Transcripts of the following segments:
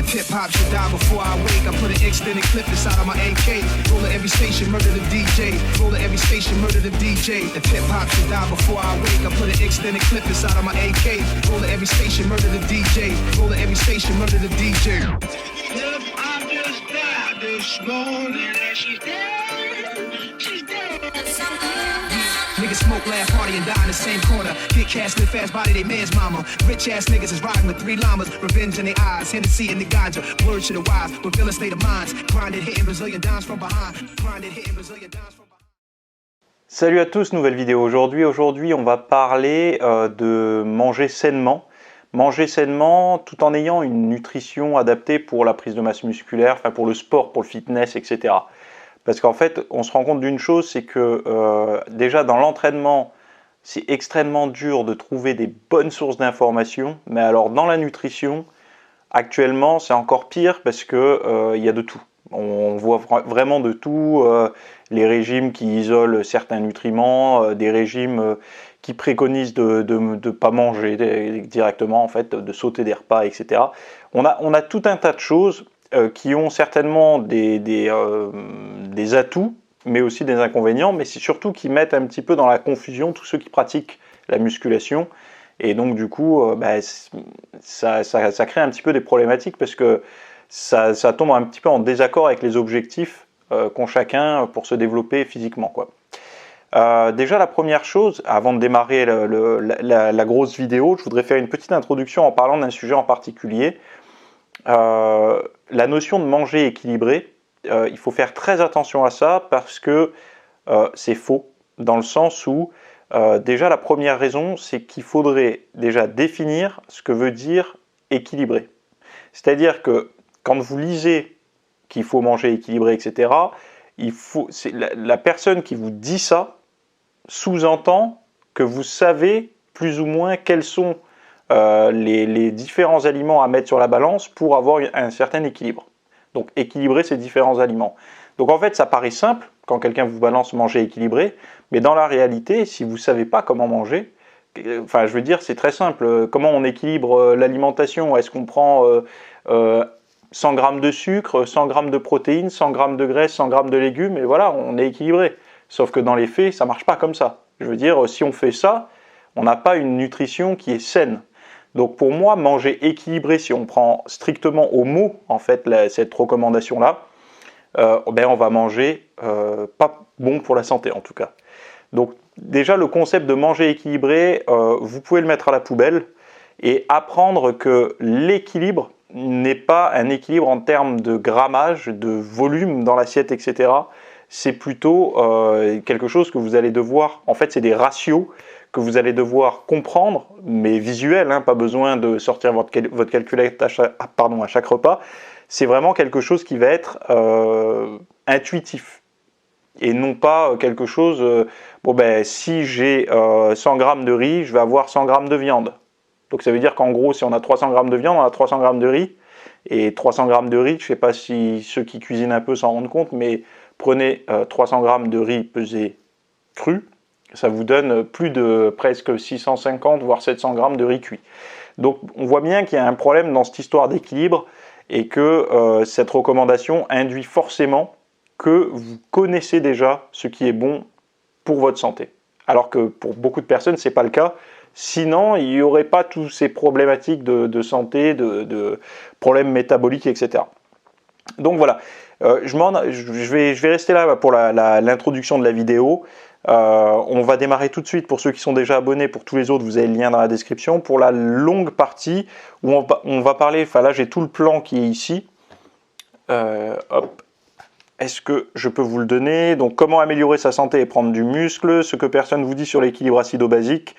Hip-hop should die before I wake. I put an extended clip inside of my AK. Roll at every station, murder the DJ. Roll at every station, murder the DJ. The hip-hop should die before I wake. I put an extended clip inside of my AK. Roll at every station, murder the DJ. Roll at every station, murder the DJ. Hip-hop just died this morning and she's dead. She's dead. Niggas smoke, laugh, party, and die in the same corner. Get cash, live fast, body, they man's mama. Rich ass niggas is riding with 3 llamas. Revenge in their eyes, Hennessy in the ganja. Word to the wise, reveal a state of minds. Grinded, hitting Brazilian dimes from behind. Grinded, hitting Brazilian dimes from behind. Salut à tous, nouvelle vidéo aujourd'hui. Aujourd'hui, on va parler de manger sainement. Manger sainement tout en ayant une nutrition adaptée pour la prise de masse musculaire, enfin pour le sport, pour le fitness, etc. Parce qu'en fait, on se rend compte d'une chose, c'est que déjà dans l'entraînement, c'est extrêmement dur de trouver des bonnes sources d'informations. Mais alors dans la nutrition, actuellement, c'est encore pire parce que y a de tout. On voit vraiment de tout. Les régimes qui isolent certains nutriments, des régimes qui préconisent de ne pas manger directement, en fait, de sauter des repas, etc. On a tout un tas de choses qui ont certainement des atouts, mais aussi des inconvénients, mais c'est surtout qui mettent un petit peu dans la confusion tous ceux qui pratiquent la musculation. Et donc du coup, ça crée un petit peu des problématiques parce que ça tombe un petit peu en désaccord avec les objectifs qu'ont chacun pour se développer physiquement, quoi. Déjà la première chose, avant de démarrer la grosse vidéo, je voudrais faire une petite introduction en parlant d'un sujet en particulier. La notion de manger équilibré, il faut faire très attention à ça parce que c'est faux, dans le sens où déjà la première raison, c'est qu'il faudrait déjà définir ce que veut dire équilibré. C'est-à-dire que quand vous lisez qu'il faut manger équilibré, etc., la personne qui vous dit ça sous-entend que vous savez plus ou moins quels sont les différents aliments à mettre sur la balance pour avoir un certain équilibre. Donc équilibrer ces différents aliments. Donc en fait ça paraît simple quand quelqu'un vous balance manger équilibré, mais dans la réalité, si vous ne savez pas comment manger, enfin je veux dire c'est très simple, comment on équilibre l'alimentation, est-ce qu'on prend 100 g de sucre, 100 g de protéines, 100 g de graisse, 100 g de légumes, et voilà, on est équilibré. Sauf que dans les faits, ça ne marche pas comme ça. Je veux dire, si on fait ça, on n'a pas une nutrition qui est saine. Donc pour moi, manger équilibré, si on prend strictement au mot, en fait, cette recommandation-là, on va manger pas bon pour la santé, en tout cas. Donc déjà, le concept de manger équilibré, vous pouvez le mettre à la poubelle et apprendre que l'équilibre n'est pas un équilibre en termes de grammage, de volume dans l'assiette, etc. C'est plutôt quelque chose que vous allez devoir, en fait c'est des ratios que vous allez devoir comprendre, mais visuel, hein, pas besoin de sortir votre calculette à chaque repas. C'est vraiment quelque chose qui va être intuitif et non pas quelque chose, si j'ai 100 g de riz, je vais avoir 100 g de viande. Donc ça veut dire qu'en gros, si on a 300 g de viande, on a 300 g de riz. Et 300 g de riz, je ne sais pas si ceux qui cuisinent un peu s'en rendent compte, mais prenez 300 g de riz pesé cru, ça vous donne plus de presque 650 voire 700 g de riz cuit. Donc on voit bien qu'il y a un problème dans cette histoire d'équilibre et que cette recommandation induit forcément que vous connaissez déjà ce qui est bon pour votre santé. Alors que pour beaucoup de personnes, ce n'est pas le cas. Sinon, il n'y aurait pas toutes ces problématiques de santé, de problèmes métaboliques, etc. Donc voilà, je vais rester là pour l'introduction de la vidéo. On va démarrer tout de suite pour ceux qui sont déjà abonnés. Pour tous les autres, vous avez le lien dans la description. Pour la longue partie où on va parler, enfin là j'ai tout le plan qui est ici. Hop. Est-ce que je peux vous le donner? Donc comment améliorer sa santé et prendre du muscle, ce que personne vous dit sur l'équilibre acido-basique,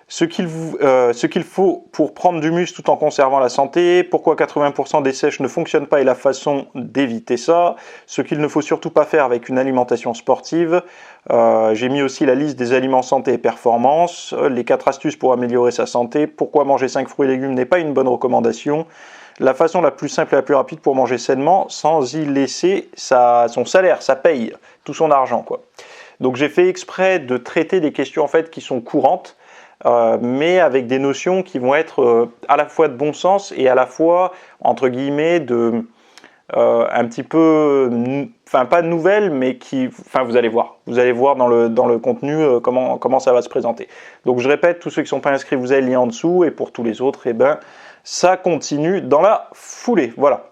ce qu'il faut pour prendre du muscle tout en conservant la santé, pourquoi 80% des sèches ne fonctionnent pas et la façon d'éviter ça, ce qu'il ne faut surtout pas faire avec une alimentation sportive. J'ai mis aussi la liste des aliments santé et performance, les 4 astuces pour améliorer sa santé, pourquoi manger 5 fruits et légumes n'est pas une bonne recommandation, la façon la plus simple et la plus rapide pour manger sainement sans y laisser son salaire, sa paye, tout son argent, quoi. Donc j'ai fait exprès de traiter des questions en fait qui sont courantes, mais avec des notions qui vont être à la fois de bon sens et à la fois, entre guillemets, un petit peu, enfin pas nouvelles, mais qui, enfin vous allez voir dans le contenu comment ça va se présenter. Donc je répète, tous ceux qui ne sont pas inscrits, vous avez le lien en dessous, et pour tous les autres, eh ben, ça continue dans la foulée. Voilà.